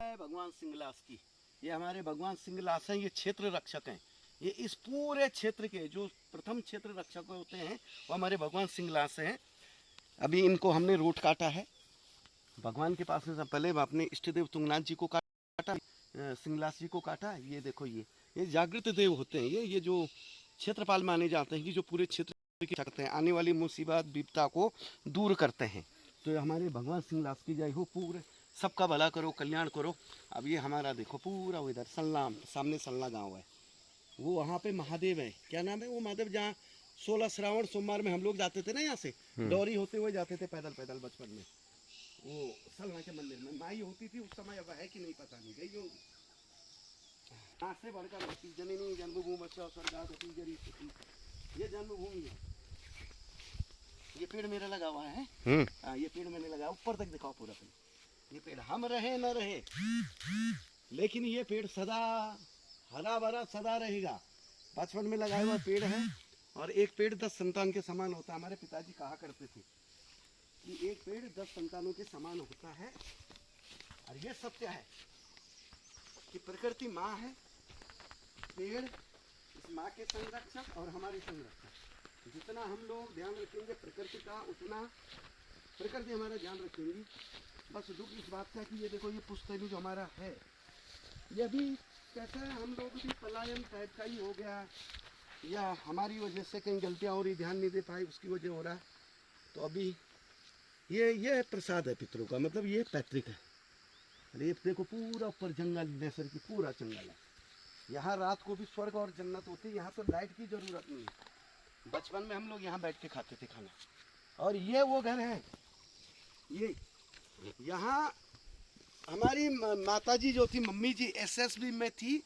भगवान सिंगलास की, ये हमारे भगवान सिंगलास हैं, ये क्षेत्र रक्षक हैं। ये इस पूरे क्षेत्र के जो प्रथम क्षेत्र रक्षक होते हैं वो हमारे भगवान सिंगलास हैं। अभी इनको हमने रूट काटा है भगवान के पास में। पहले अपने इष्ट देव तुंगनाथ जी को काटा, सिंगलास जी को काटा। ये देखो ये जागृत देव होते हैं। ये जो क्षेत्रपाल माने जाते हैं कि जो पूरे क्षेत्र की करते हैं, आने वाली मुसीबत विपदा को दूर करते हैं। तो हमारे भगवान सिंगलास की जय हो, पूरे सबका भला करो, कल्याण करो। अब ये हमारा देखो पूरा इधर सलना, सामने सलना गांव है, वो वहाँ पे महादेव है। क्या नाम है वो महादेव, जहाँ 16 श्रावण सोमवार में हम लोग जाते थे ना, यहाँ से डोरी होते हुए जाते थे पैदल पैदल बचपन में। वो सलना के मंदिर में माई होती थी उस समय, अब है कि नहीं पता नहीं, गई होगी। यहाँ से बढ़कर जननी जन्मभूमि ये जन्मभूमि है। ये पेड़ मेरा लगा हुआ है। ये पेड़ मैंने लगाया, ऊपर तक दिखाओ पूरा पेड़। ये पेड़ हम रहे न रहे, लेकिन ये पेड़ सदा हरा भरा सदा रहेगा। बचपन में लगाया हुआ पेड़ है। और एक पेड़ 10 संतान के समान होता है। हमारे पिताजी कहा करते थे कि एक पेड़ 10 संतानों के समान होता है। और ये सत्य है कि प्रकृति माँ है, पेड़ इस माँ के संरक्षक और हमारे संरक्षक। जितना हम लोग ध्यान रखेंगे प्रकृति का, उतना प्रकृति हमारा ध्यान रखेंगी। बस दुख इस बात का कि ये देखो ये पुश्तैनी जो हमारा है, ये भी कैसा है, हम लोग भी पलायन टाइप का ही हो गया, या हमारी वजह से कहीं गलतियाँ हो रही, ध्यान नहीं दे पाए, उसकी वजह हो रहा है। तो अभी ये प्रसाद है पितरों का, मतलब ये पैतृक है। अरे देखो पूरा ऊपर जंगल, नेसर की पूरा जंगल है। यहाँ रात को भी स्वर्ग और जन्नत होती है। यहाँ तो लाइट की जरूरत नहीं है। बचपन में हम लोग यहाँ बैठ के खाते थे खाना। और ये वो घर है, ये यहाँ हमारी माताजी जो थी, मम्मी जी एसएसबी में थी।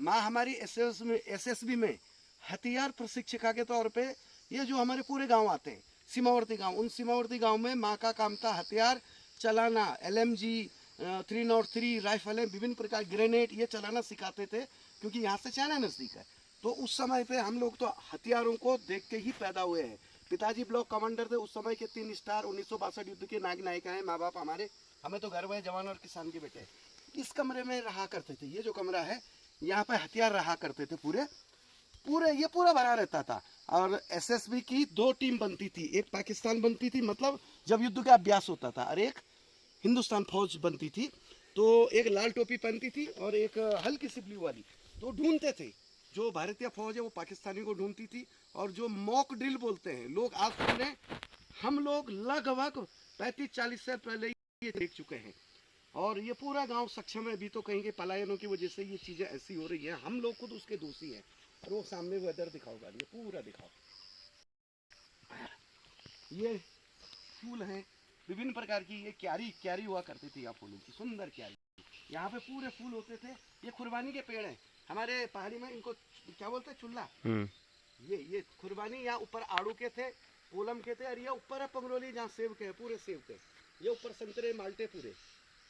माँ हमारी एसएसबी में हथियार प्रशिक्षिका के तौर पे, ये जो हमारे पूरे गांव आते हैं सीमावर्ती गांव, उन सीमावर्ती गांव में माँ का काम था हथियार चलाना। LMG 303 राइफलें, विभिन्न प्रकार ग्रेनेड, ये चलाना सिखाते थे, क्योंकि यहाँ से चाइना नज़दीक है। तो उस समय पे हम लोग तो हथियारों को देख के ही पैदा हुए हैं। पिताजी ब्लॉक कमांडर थे उस समय के, 3 स्टार 1962 युद्ध के नायक नायिका हैं माँ बाप हमारे। हमें तो गर्व है, जवान और किसान के बेटे। इस कमरे में रहा करते थे। ये जो कमरा है, यहाँ पे हथियार रहा करते थे पूरे ये पूरा भरा रहता था। और SSB की 2 टीम बनती थी, एक पाकिस्तान बनती थी, मतलब जब युद्ध का अभ्यास होता था, और एक हिंदुस्तान फौज बनती थी। तो एक लाल टोपी पहनती थी और एक हल्की सी ब्लू वाली। तो ढूंढते थे, जो भारतीय फौज है वो पाकिस्तानी को ढूंढती थी। और जो मॉक ड्रिल बोलते हैं लोग, आज सुने, हम लोग लगभग 35-40 से पहले ये देख चुके हैं। और ये पूरा गांव सक्षम है। अभी तो कहीं के पलायनों की वजह से ये चीजें ऐसी हो रही है, हम लोग खुद उसके दोषी हैं। और वो सामने वेदर दिखाओगा, ये पूरा दिखाओ। ये फूल हैं विभिन्न प्रकार की, ये क्यारी हुआ करती थी यहाँ फूलों की, सुंदर क्यारी। यहाँ पे पूरे फूल होते थे। ये खुरबानी के पेड़ हैं हमारे पहाड़ी में, इनको क्या बोलते हैं, चुल्ला। ये खुरबानी, यहाँ ऊपर आड़ू के थे, कोलम के थे, और ये ऊपर है पंगरोली, जहाँ सेब के, पूरे सेब के। ये ऊपर संतरे माल्टे पूरे।